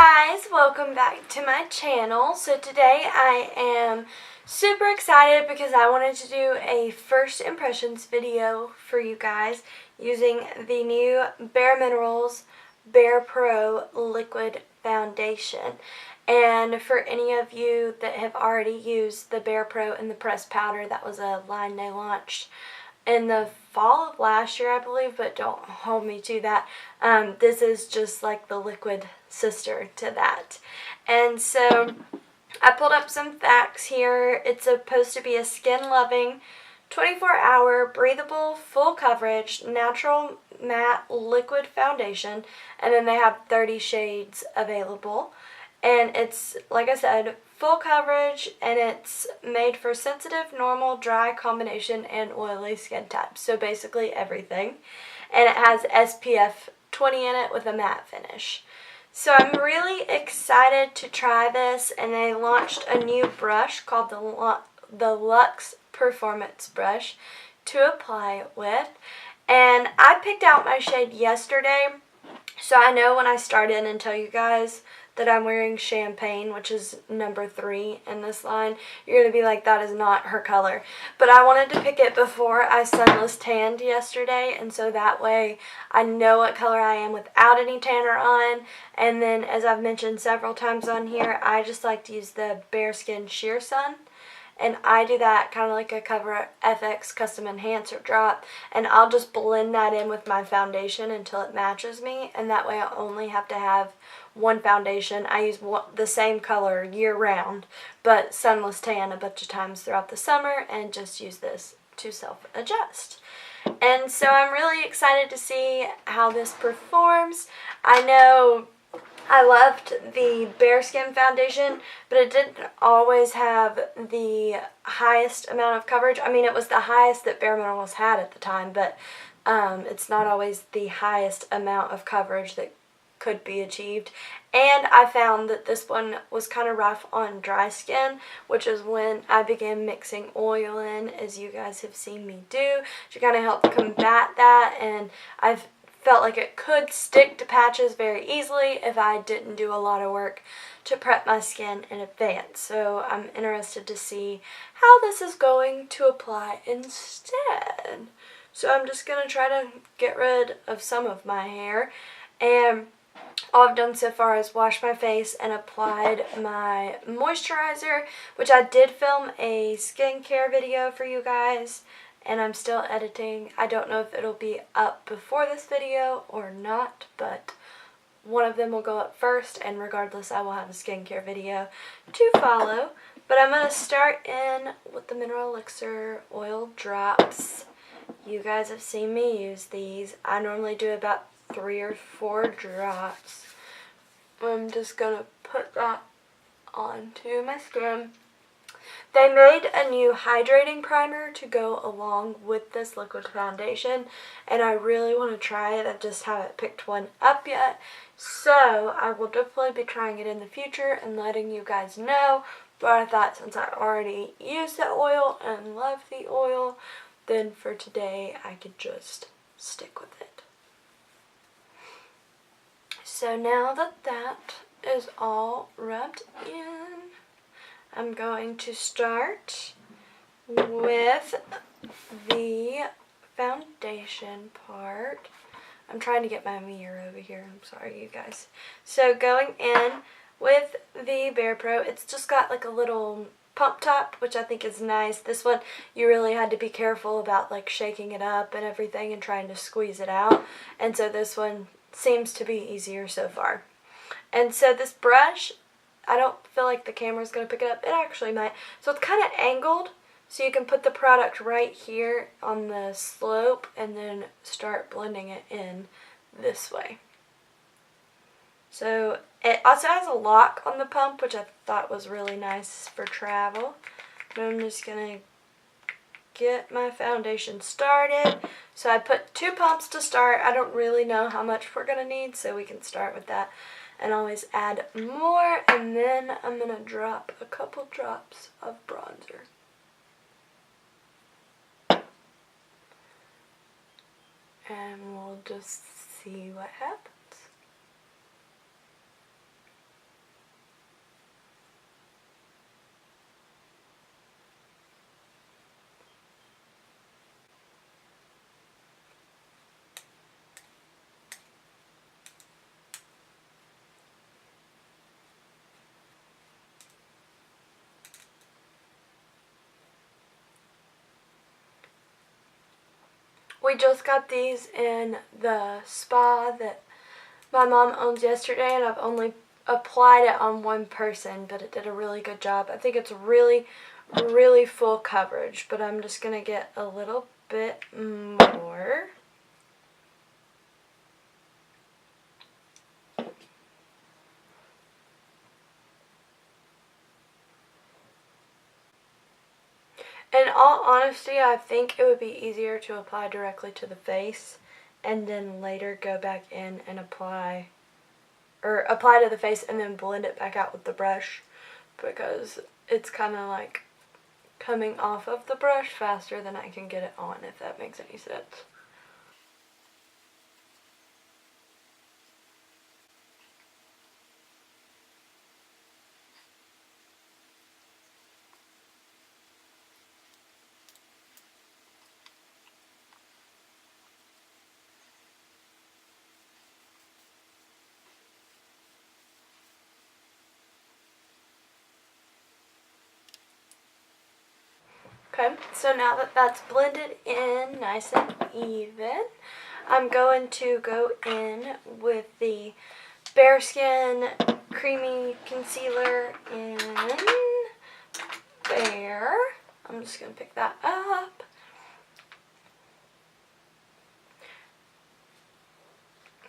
guys, welcome back to my channel. So today I am super excited because I wanted to do a first impressions video for you guys using the new Bare Minerals BarePRO liquid foundation. And for any of you that have already used the BarePRO and the pressed powder, that was a line they launched in the fall of last year, I believe, but don't hold me to that. This is just like the liquid sister to that. And so I pulled up some facts here. It's supposed to be a skin-loving, 24-hour, breathable, full coverage, natural matte liquid foundation. And then they have 30 shades available. And it's, like I said, full coverage, and it's made for sensitive, normal, dry, combination, and oily skin types. So basically everything. And it has SPF 20 in it with a matte finish. So I'm really excited to try this, and they launched a new brush called the Luxe Performance Brush to apply it with. And I picked out my shade yesterday, so I know when I start in and tell you guys that I'm wearing Champagne, which is number 3 in this line, you're going to be like, that is not her color. But I wanted to pick it before I sunless tanned yesterday, and so that way I know what color I am without any tanner on. And then, as I've mentioned several times on here, I just like to use the BareSkin Sheer Sun. And I do that kind of like a Cover FX Custom Enhancer drop. And I'll just blend that in with my foundation until it matches me. And that way I only have to have one foundation. I use the same color year round, but sunless tan a bunch of times throughout the summer, and just use this to self-adjust. And so I'm really excited to see how this performs. I know I loved the BareSkin foundation, but it didn't always have the highest amount of coverage. I mean, it was the highest that Bare Minerals had at the time, but it's not always the highest amount of coverage that could be achieved. And I found that this one was kind of rough on dry skin, which is when I began mixing oil in, as you guys have seen me do, to kind of help combat that. And I've felt like it could stick to patches very easily if I didn't do a lot of work to prep my skin in advance. So I'm interested to see how this is going to apply instead. So I'm just going to try to get rid of some of my hair, and all I've done so far is wash my face and applied my moisturizer, which I did film a skincare video for you guys, and I'm still editing. I don't know if it'll be up before this video or not, but one of them will go up first, and regardless, I will have a skincare video to follow. But I'm going to start in with the Eternalixir oil drops. You guys have seen me use these. I normally do about 3 or 4 drops. I'm just going to put that onto my skin. They made a new hydrating primer to go along with this liquid foundation, and I really want to try it. I just haven't picked one up yet, so I will definitely be trying it in the future and letting you guys know. But I thought, since I already used the oil and love the oil, then for today I could just stick with it. So now that that is all rubbed in, I'm going to start with the foundation part. I'm trying to get my mirror over here. I'm sorry, you guys. So going in with the BarePRO, it's just got like a little pump top, which I think is nice. This one, you really had to be careful about like shaking it up and everything and trying to squeeze it out. And so this one seems to be easier so far. And so this brush, I don't feel like the camera's going to pick it up. It actually might. So it's kind of angled, so you can put the product right here on the slope and then start blending it in this way. So it also has a lock on the pump, which I thought was really nice for travel. But I'm just going to get my foundation started. So I put 2 pumps to start. I don't really know how much we're going to need, so we can start with that and always add more. And then I'm going to drop a couple drops of bronzer. And we'll just see what happens. We just got these in the spa that my mom owns yesterday, and I've only applied it on one person, but it did a really good job. I think it's really, really full coverage, but I'm just going to get a little bit more. In all honesty, I think it would be easier to apply directly to the face and then later go back in and apply to the face and then blend it back out with the brush, because it's kind of like coming off of the brush faster than I can get it on, if that makes any sense. Okay, so now that that's blended in nice and even, I'm going to go in with the BareSkin Creamy Concealer in Bare. I'm just going to pick that up.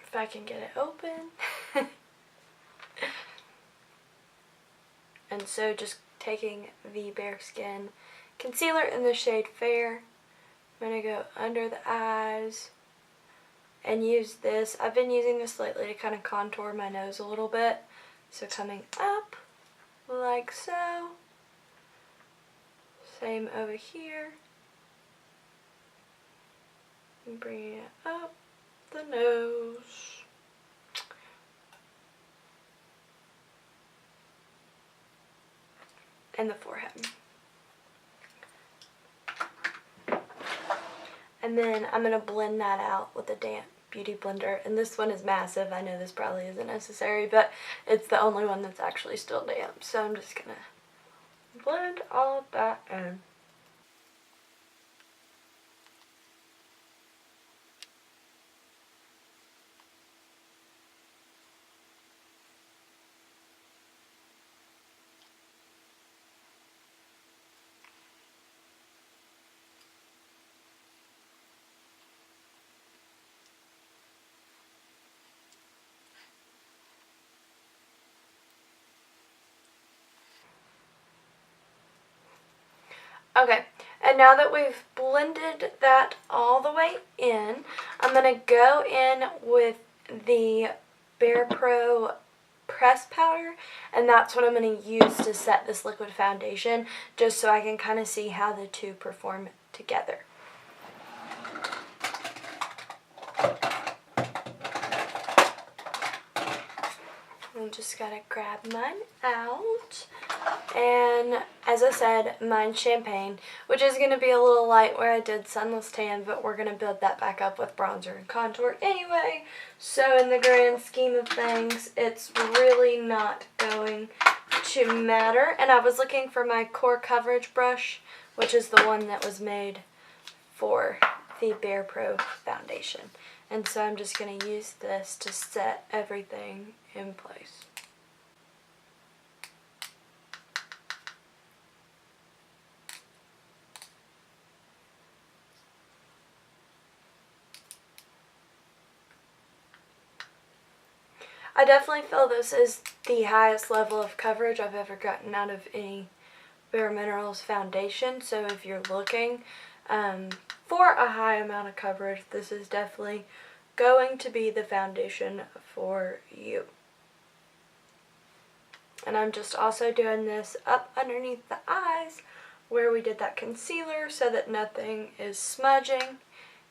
If I can get it open. And so just taking the BareSkin concealer in the shade Fair, I'm going to go under the eyes and use this. I've been using this lately to kind of contour my nose a little bit. So coming up like so. Same over here. And bringing it up the nose. And the forehead. And then I'm going to blend that out with a damp beauty blender. And this one is massive. I know this probably isn't necessary, but it's the only one that's actually still damp. So I'm just going to blend all of that in. Okay, and now that we've blended that all the way in, I'm going to go in with the BarePRO press powder, and that's what I'm going to use to set this liquid foundation, just so I can kind of see how the two perform together. I just gotta grab mine out. And as I said, mine's champagne, which is going to be a little light where I did sunless tan, but we're going to build that back up with bronzer and contour anyway. So in the grand scheme of things, it's really not going to matter. And I was looking for my core coverage brush, which is the one that was made for the BarePRO foundation. And so I'm just going to use this to set everything in place. I definitely feel this is the highest level of coverage I've ever gotten out of any Bare Minerals foundation. So if you're looking for a high amount of coverage, this is definitely going to be the foundation for you. And I'm just also doing this up underneath the eyes where we did that concealer, so that nothing is smudging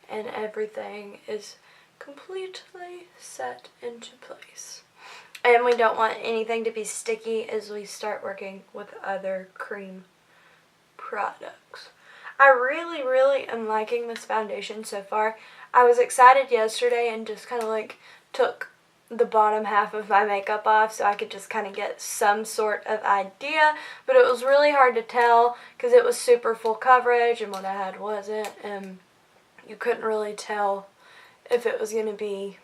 and everything is completely set into place. And we don't want anything to be sticky as we start working with other cream products. I really, really am liking this foundation so far. I was excited yesterday and just kind of like took the bottom half of my makeup off so I could just kind of get some sort of idea, but it was really hard to tell because it was super full coverage and what I had wasn't. you couldn't really tell if it was going to be,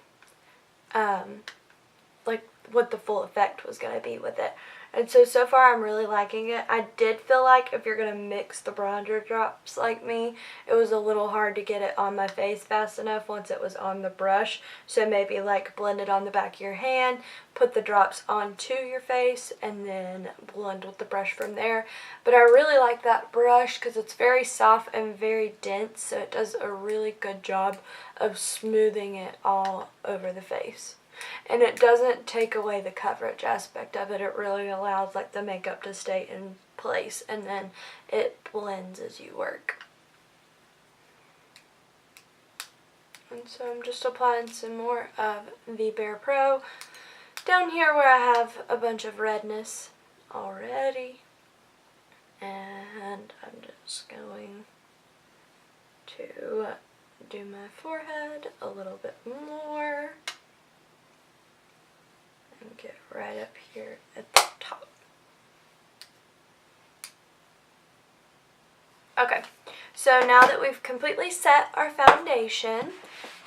like, what the full effect was going to be with it. And so far I'm really liking it. I did feel like if you're going to mix the bronzer drops like me, it was a little hard to get it on my face fast enough once it was on the brush. So maybe like blend it on the back of your hand, put the drops onto your face, and then blend with the brush from there. But I really like that brush because it's very soft and very dense, so it does a really good job of smoothing it all over the face. And it doesn't take away the coverage aspect of it. It really allows like the makeup to stay in place, and then it blends as you work. And so I'm just applying some more of the BarePRO down here where I have a bunch of redness already. And I'm just going to do my forehead a little bit more. And get right up here at the top. Okay, so now that we've completely set our foundation,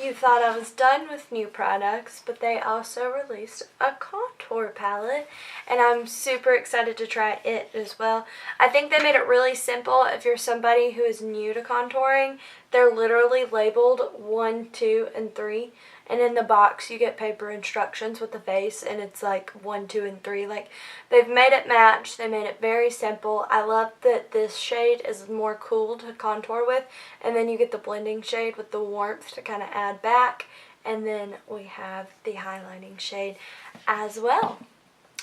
you thought I was done with new products, but they also released a contour palette, and I'm super excited to try it as well. I think they made it really simple. If you're somebody who is new to contouring, they're literally labeled 1, 2, and 3. And in the box, you get paper instructions with the face, and it's like 1, 2, and 3. Like, they've made it match. They made it very simple. I love that this shade is more cool to contour with, and then you get the blending shade with the warmth to kind of add back. And then we have the highlighting shade as well.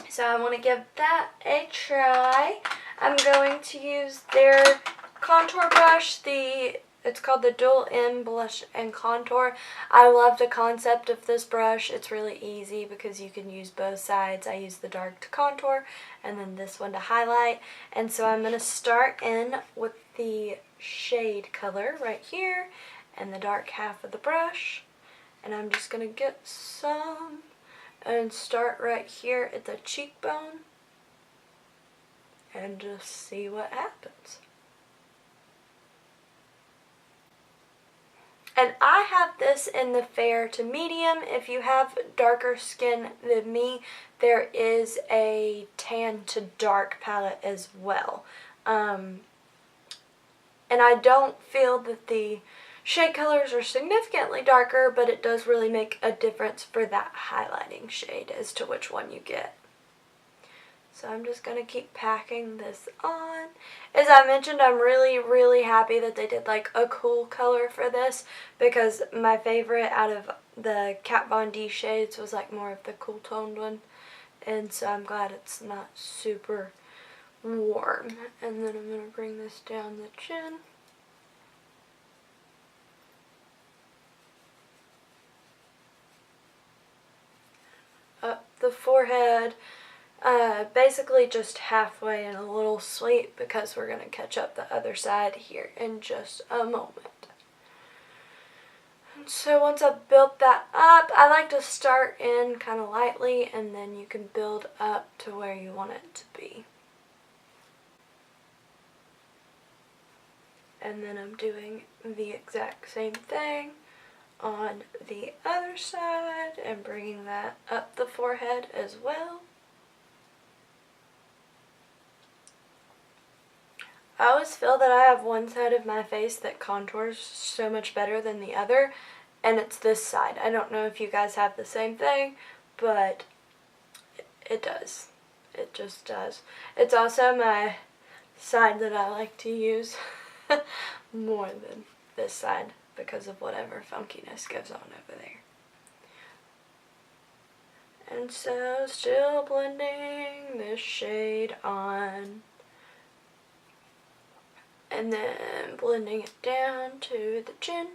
So I want to give that a try. I'm going to use their contour brush, it's called the Dual M Blush and Contour. I love the concept of this brush. It's really easy because you can use both sides. I use the dark to contour and then this one to highlight. And so I'm going to start in with the shade color right here and the dark half of the brush. And I'm just going to get some and start right here at the cheekbone and just see what happens. And I have this in the fair to medium. If you have darker skin than me, there is a tan to dark palette as well. And I don't feel that the shade colors are significantly darker, but it does really make a difference for that highlighting shade as to which one you get. So I'm just going to keep packing this on. As I mentioned, I'm really, really happy that they did like a cool color for this, because my favorite out of the Kat Von D shades was like more of the cool toned one. And so I'm glad it's not super warm. And then I'm going to bring this down the chin. Up the forehead. Basically just halfway and a little sweep, because we're going to catch up the other side here in just a moment. And so once I've built that up, I like to start in kind of lightly, and then you can build up to where you want it to be. And then I'm doing the exact same thing on the other side and bringing that up the forehead as well. I always feel that I have one side of my face that contours so much better than the other, and it's this side. I don't know if you guys have the same thing, but it does. It just does. It's also my side that I like to use more than this side because of whatever funkiness goes on over there. And so still blending this shade on. And then blending it down to the chin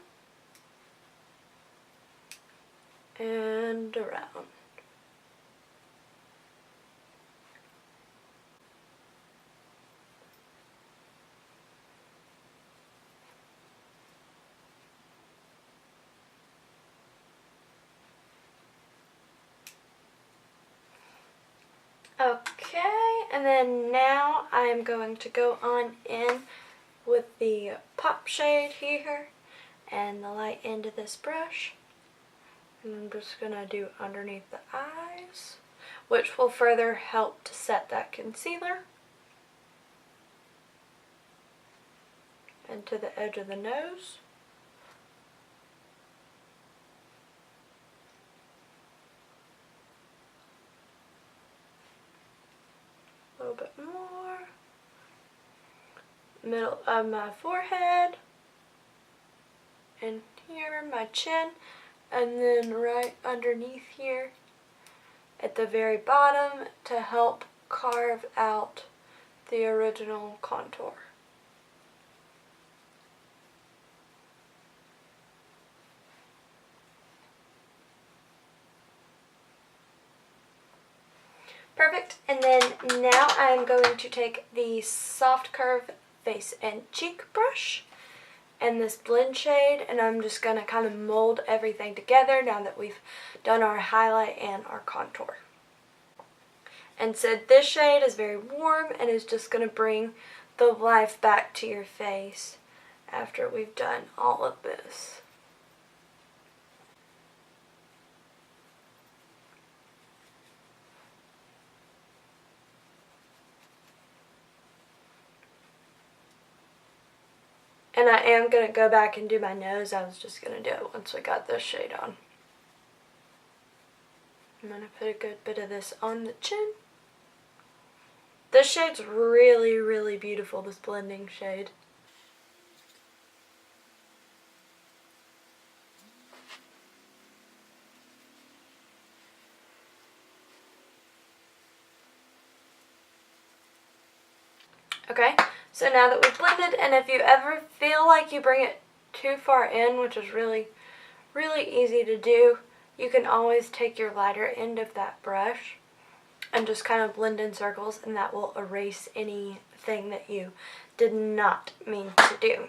and around. Okay, and then now I'm going to go on in with the pop shade here, and the light end of this brush. And I'm just going to do underneath the eyes, which will further help to set that concealer. And to the edge of the nose. A little bit more. Middle of my forehead. And here, my chin. And then right underneath here at the very bottom to help carve out the original contour. Perfect. And then now I'm going to take the Soft Curve Face and Cheek brush and this blend shade, and I'm just going to kind of mold everything together now that we've done our highlight and our contour. And so this shade is very warm and is just going to bring the life back to your face after we've done all of this. And I am going to go back and do my nose. I was just going to do it once we got this shade on. I'm going to put a good bit of this on the chin. This shade's really, really beautiful, this blending shade. Okay, so now that we've blended, and if you ever feel like you bring it too far in, which is really, really easy to do, you can always take your lighter end of that brush and just kind of blend in circles, and that will erase anything that you did not mean to do.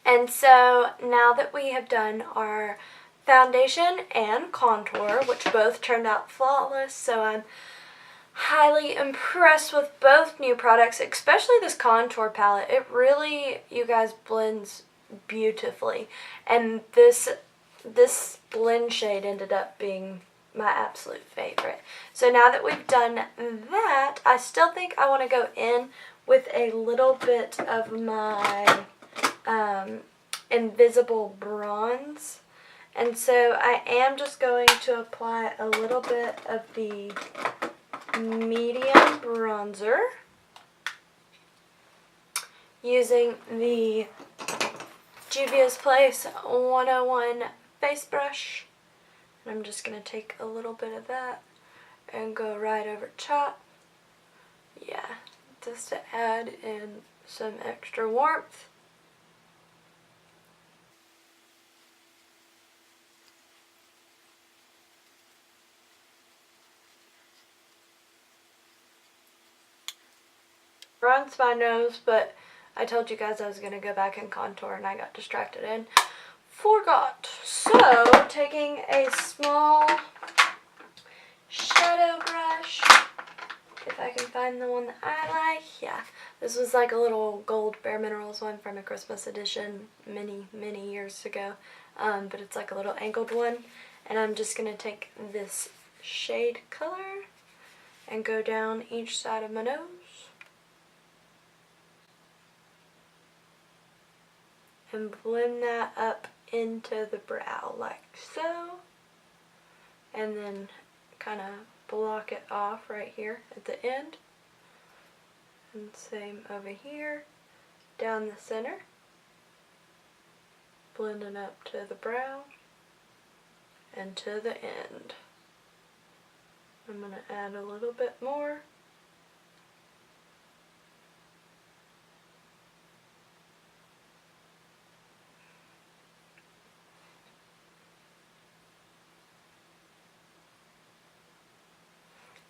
And so now that we have done our foundation and contour, which both turned out flawless, so I'm highly impressed with both new products, especially this contour palette. It really, you guys, blends beautifully, and this blend shade ended up being my absolute favorite. So now that we've done that, I still think I want to go in with a little bit of my invisible bronze, and so I am just going to apply a little bit of the medium bronzer using the Juvia's Place 101 face brush. And I'm just going to take a little bit of that and go right over top. Yeah, just to add in some extra warmth. Bronze my nose, but I told you guys I was going to go back and contour and I got distracted and forgot. So, taking a small shadow brush, if I can find the one that I like. Yeah, this was like a little gold Bare Minerals one from a Christmas edition many years ago, but it's like a little angled one, and I'm just going to take this shade color and go down each side of my nose. And blend that up into the brow like so, and then kind of block it off right here at the end, and same over here down the center, blending up to the brow and to the end. I'm going to add a little bit more.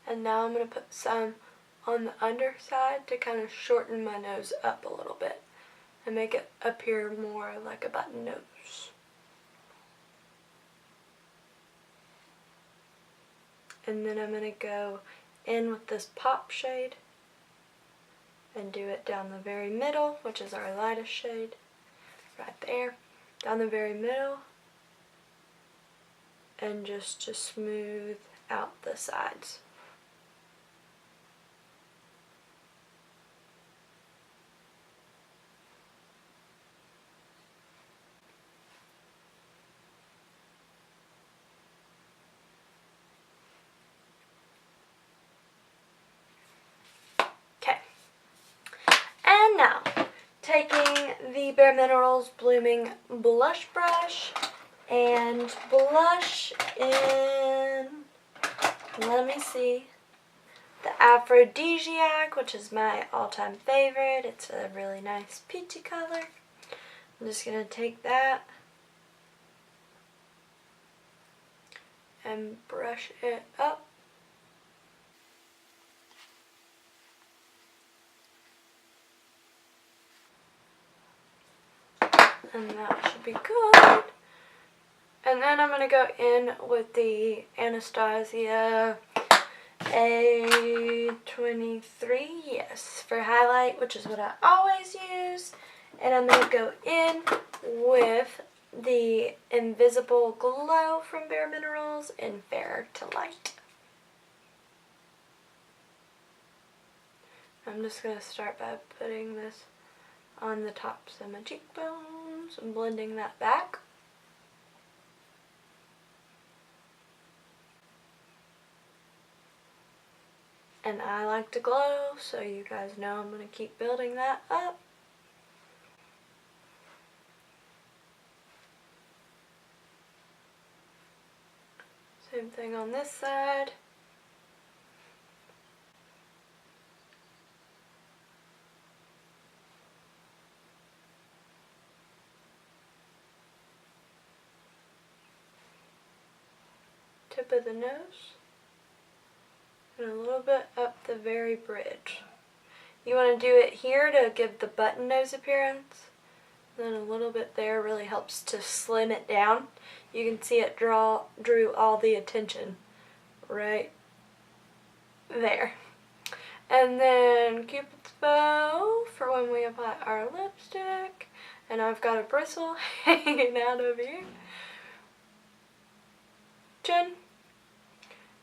And now I'm going to put some on the underside to kind of shorten my nose up a little bit and make it appear more like a button nose. And then I'm going to go in with this pop shade and do it down the very middle, which is our lightest shade right there. down the very middle, and just to smooth out the sides. Okay, and now taking the Bare Minerals Blooming Blush Brush and blush in, let me see, the Aphrodisiac, which is my all-time favorite. It's a really nice peachy color. I'm just going to take that and brush it up. And that should be good. And then I'm going to go in with the Anastasia A23, yes, for highlight, which is what I always use. And I'm going to go in with the Invisible Glow from Bare Minerals in Fair to Light. I'm just going to start by putting this on the tops of my cheekbones and blending that back. And I like to glow, so you guys know I'm going to keep building that up. Same thing on this side. Tip of the nose. And a little bit up the very bridge. You want to do it here to give the button nose appearance. Then a little bit there really helps to slim it down. You can see it drew all the attention right there. And then Cupid's bow for when we apply our lipstick. And I've got a bristle hanging out over here. Chin.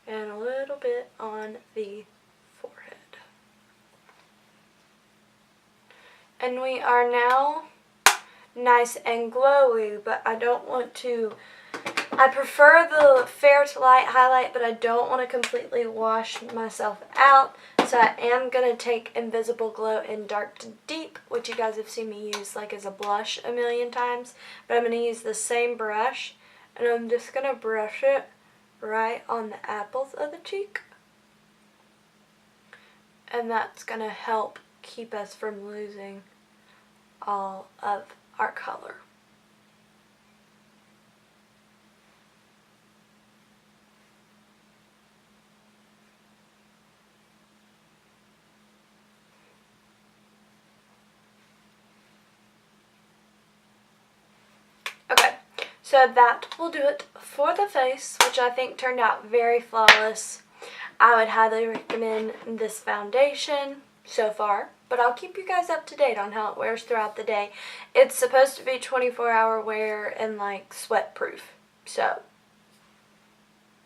And a little bit on the forehead. And we are now nice and glowy, but I don't want to, I prefer the Fair to Light highlight, but I don't want to completely wash myself out. So I am going to take Invisible Glow in Dark to Deep, which you guys have seen me use like as a blush a million times. But I'm going to use the same brush, and I'm just going to brush it right on the apples of the cheek. And that's going to help keep us from losing all of our color. Okay, so that will do it for the face, which I think turned out very flawless. I would highly recommend this foundation so far, but I'll keep you guys up to date on how it wears throughout the day. It's supposed to be 24-hour wear and like sweat proof, so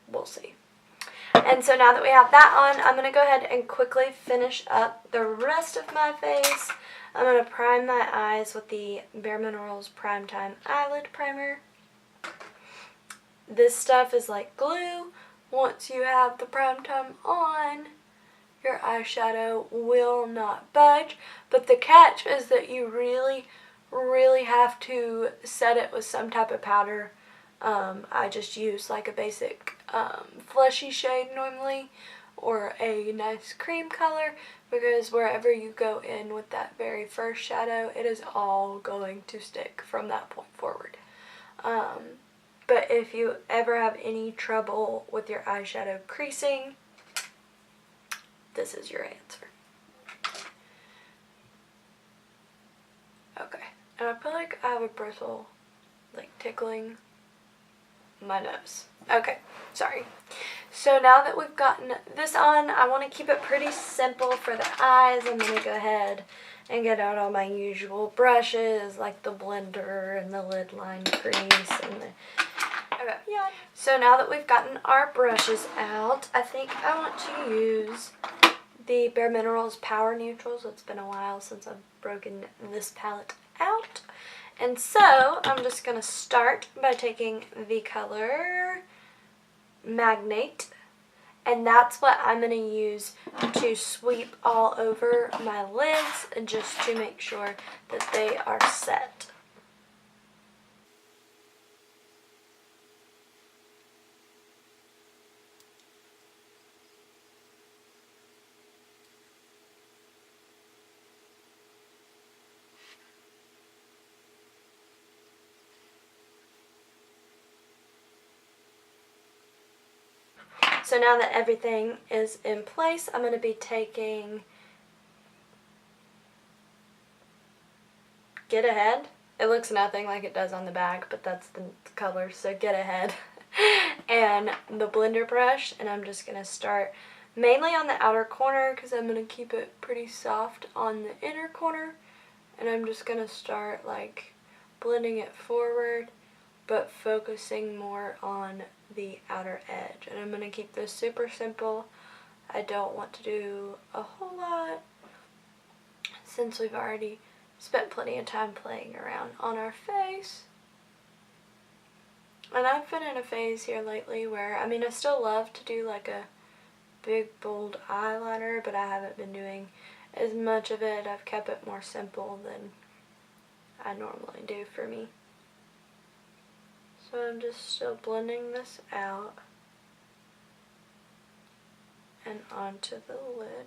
we'll see. And so now that we have that on, I'm going to go ahead and quickly finish up the rest of my face. I'm going to prime my eyes with the Bare Minerals Primetime Eyelid Primer. This stuff is like glue. Once you have the Primetime on, your eyeshadow will not budge. But the catch is that you really, really have to set it with some type of powder. I just use like a basic fleshy shade normally, or a nice cream color, because wherever you go in with that very first shadow, it is all going to stick from that point forward. But if you ever have any trouble with your eyeshadow creasing, this is your answer. Okay, and I feel like I have a bristle like tickling my nose. Okay, sorry. So now that we've gotten this on, I want to keep it pretty simple for the eyes. I'm going to go ahead and get out all my usual brushes like the blender and the lid line crease and the... Okay. Yeah. So now that we've gotten our brushes out, I think I want to use the Bare Minerals Power Neutrals. It's been a while since I've broken this palette out. And so I'm just going to start by taking the color Magnate. And that's what I'm going to use to sweep all over my lids just to make sure that they are set. So now that everything is in place, I'm going to be taking Get Ahead. It looks nothing like it does on the bag, but that's the color, so Get Ahead. And the blender brush, and I'm just going to start mainly on the outer corner because I'm going to keep it pretty soft on the inner corner. And I'm just going to start like blending it forward, but focusing more on the outer edge. And I'm going to keep this super simple. I don't want to do a whole lot since we've already spent plenty of time playing around on our face. And I've been in a phase here lately where, I mean, I still love to do like a big bold eyeliner, but I haven't been doing as much of it. I've kept it more simple than I normally do for me. So I'm just still blending this out and onto the lid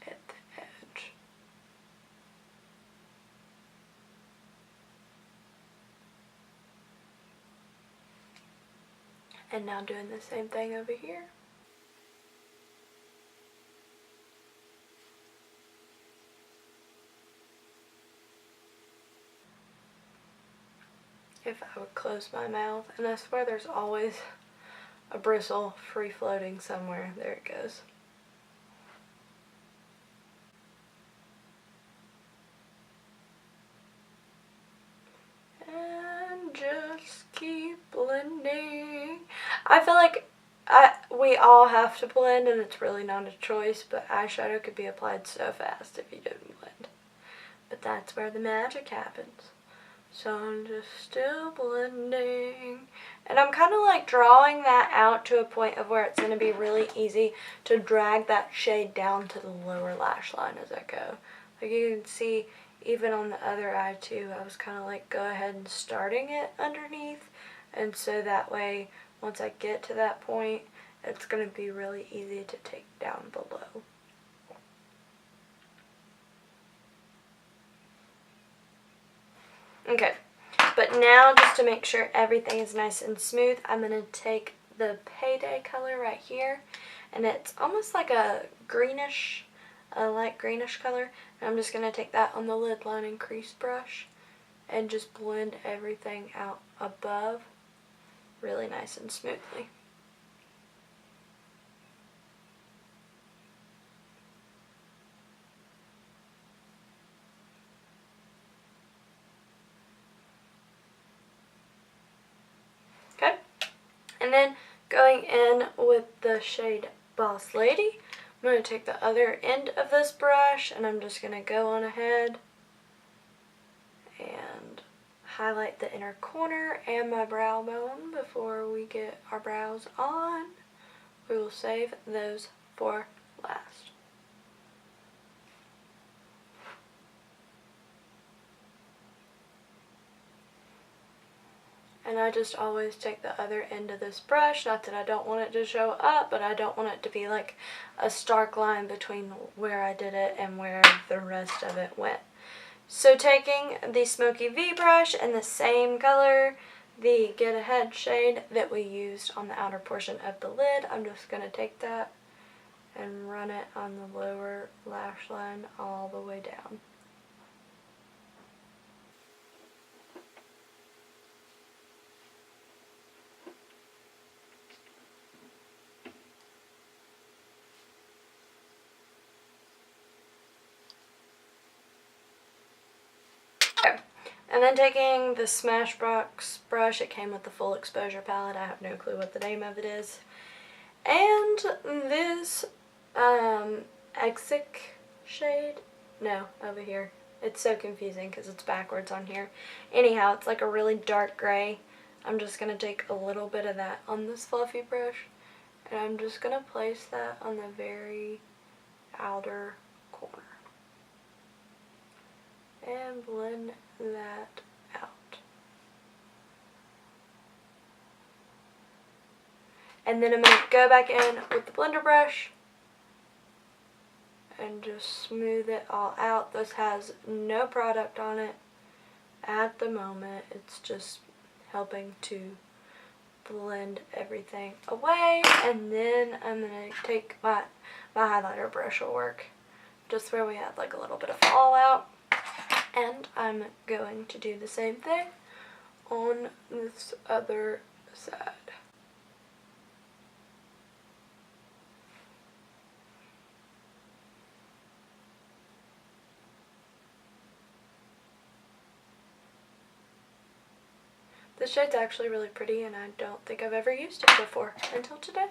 at the edge. And now doing the same thing over here. If I would close my mouth, and I swear there's always a bristle free floating somewhere. There it goes. And just keep blending. I feel like we all have to blend, and it's really not a choice, but eyeshadow could be applied so fast if you didn't blend. But that's where the magic happens. So I'm just still blending, and I'm kind of like drawing that out to a point of where it's going to be really easy to drag that shade down to the lower lash line as I go. Like you can see even on the other eye too, I was kind of like go ahead and starting it underneath, and so that way once I get to that point it's going to be really easy to take down below. Okay, but now just to make sure everything is nice and smooth, I'm going to take the Payday color right here, and it's almost like a greenish, a light greenish color, and I'm just going to take that on the lid line and crease brush and just blend everything out above really nice and smoothly. Okay, and then going in with the shade Boss Lady, I'm going to take the other end of this brush and I'm just going to go on ahead and highlight the inner corner and my brow bone before we get our brows on. We will save those for last. And I just always take the other end of this brush, not that I don't want it to show up, but I don't want it to be like a stark line between where I did it and where the rest of it went. So taking the Smoky V brush in the same color, the Get Ahead shade that we used on the outer portion of the lid, I'm just going to take that and run it on the lower lash line all the way down. And then taking the Smashbox brush, it came with the full exposure palette. I have no clue what the name of it is. And this Exit shade. No, over here. It's so confusing because it's backwards on here. Anyhow, it's like a really dark gray. I'm just going to take a little bit of that on this fluffy brush. And I'm just going to place that on the very outer corner. And blend that out. And then I'm going to go back in with the blender brush and just smooth it all out. This has no product on it at the moment. It's just helping to blend everything away. And then I'm going to take my highlighter brush will work just where we had like a little bit of fallout. And I'm going to do the same thing on this other side. This shade's actually really pretty, and I don't think I've ever used it before until today.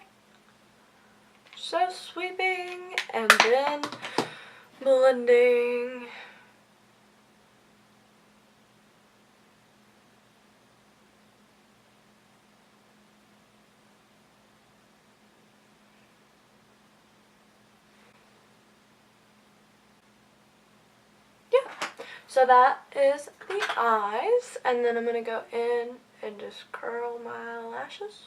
So sweeping and then blending. So that is the eyes, and then I'm going to go in and just curl my lashes.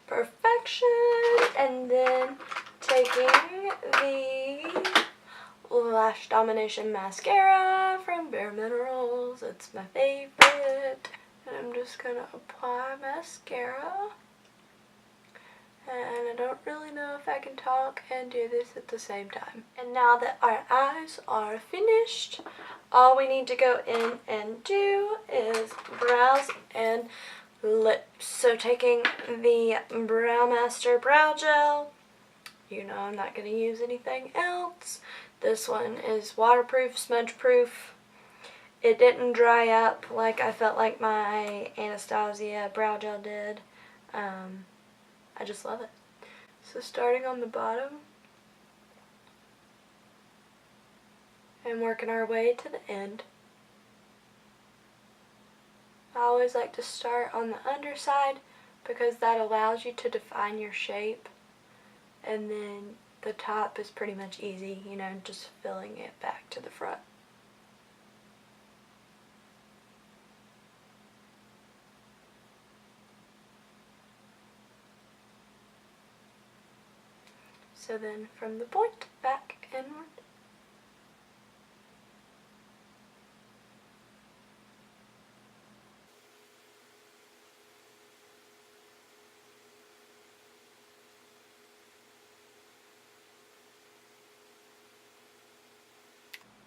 Perfection. And then taking the Lash Domination mascara from Bare Minerals. It's my favorite. And I'm just going to apply mascara. And I don't really know if I can talk and do this at the same time. And now that our eyes are finished, all we need to go in and do is brows and lips. So taking the Brow Master Brow Gel, you know I'm not going to use anything else. This one is waterproof, smudge proof. It didn't dry up like I felt like my Anastasia Brow Gel did. I just love it. So starting on the bottom and working our way to the end. I always like to start on the underside because that allows you to define your shape, and then the top is pretty much easy, you know, just filling it back to the front. So then from the point back inward.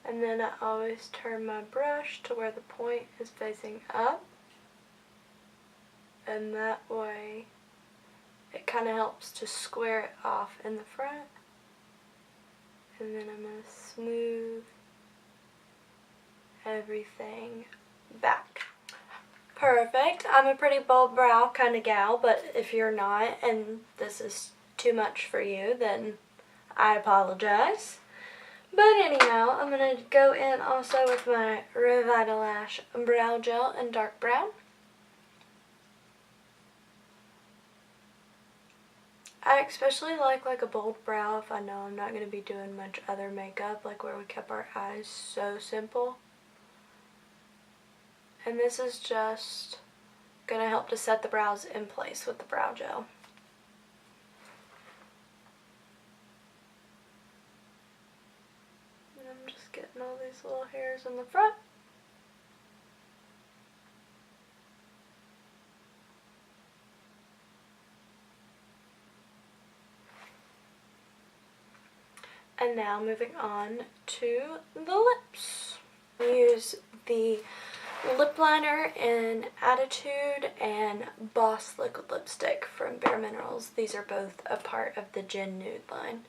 And then I always turn my brush to where the point is facing up. And that way it kind of helps to square it off in the front. And then I'm going to smooth everything back. Perfect. I'm a pretty bold brow kind of gal, but if you're not and this is too much for you, then I apologize. But anyhow, I'm going to go in also with my Revita Lash Brow Gel in dark brown. I especially like a bold brow if I know I'm not going to be doing much other makeup, like where we kept our eyes so simple. And this is just going to help to set the brows in place with the brow gel. And I'm just getting all these little hairs in the front. And now moving on to the lips. Use the lip liner in Attitude and Boss Liquid Lipstick from Bare Minerals. These are both a part of the Gin Nude line.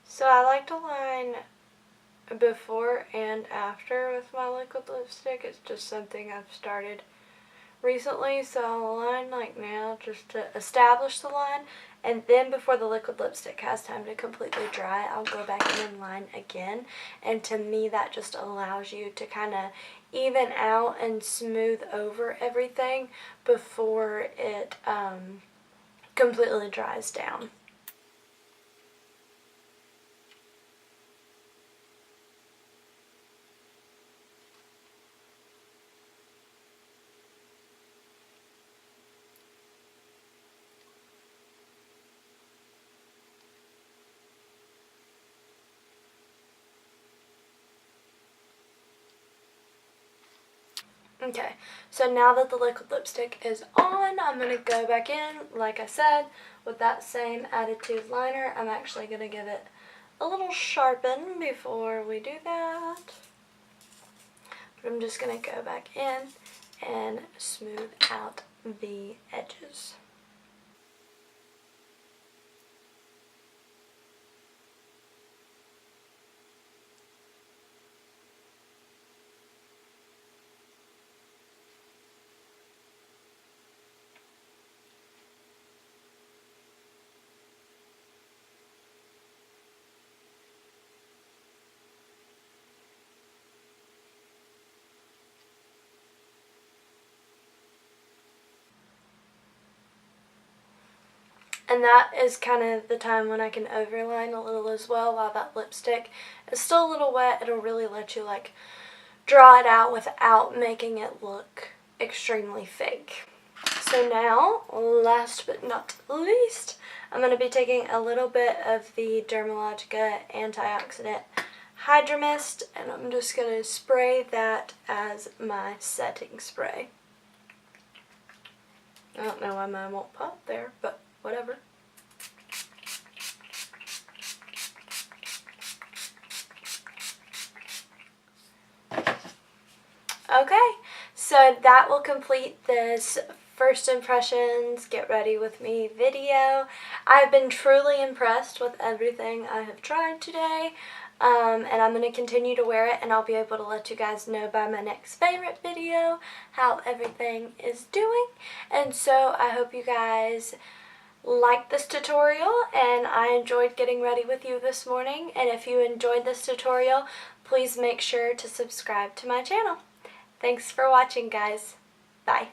So I like to line before and after with my liquid lipstick. It's just something I've started recently, so I'll line like now just to establish the line, and then before the liquid lipstick has time to completely dry, I'll go back in and line again. And to me, that just allows you to kind of even out and smooth over everything before it completely dries down. Okay, so now that the liquid lipstick is on, I'm going to go back in, like I said, with that same Attitude liner. I'm actually going to give it a little sharpen before we do that. But I'm just going to go back in and smooth out the edges. And that is kind of the time when I can overline a little as well. While that lipstick is still a little wet, it'll really let you like draw it out without making it look extremely fake. So now, last but not least, I'm going to be taking a little bit of the Dermalogica Antioxidant Hydra Mist, and I'm just going to spray that as my setting spray. I don't know why mine won't pop there, but whatever. Okay, so that will complete this first impressions, get ready with me video. I've been truly impressed with everything I have tried today, and I'm going to continue to wear it, and I'll be able to let you guys know by my next favorite video how everything is doing. And so I hope you guys liked this tutorial, and I enjoyed getting ready with you this morning. And if you enjoyed this tutorial, please make sure to subscribe to my channel. Thanks for watching, guys. Bye.